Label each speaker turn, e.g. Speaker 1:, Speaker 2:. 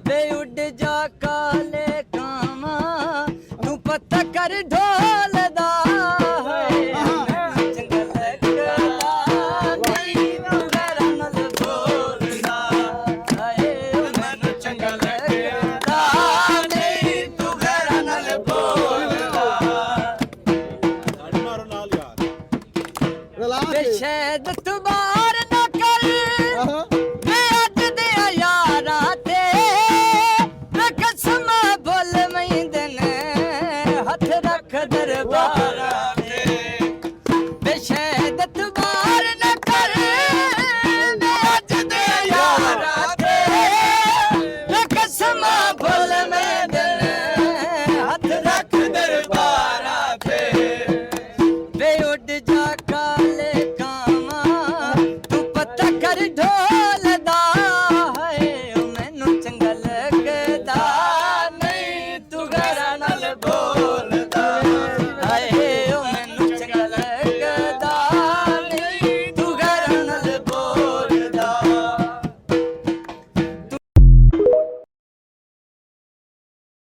Speaker 1: वे उड़ जा काले कामा तू पता कर ढोलदा चंगा लगदा नहीं तू मेरा नल बोलदा मैनू चंगा लगदा नहीं तू मेरा नल बोलदा शायद तुबार ना कर मैं अज दे यारा ते मैं कसम बोल मैंदन हथ रख दरबारा ते शायद तुबार ना कर मैं अज दे यारा ते मैं कसम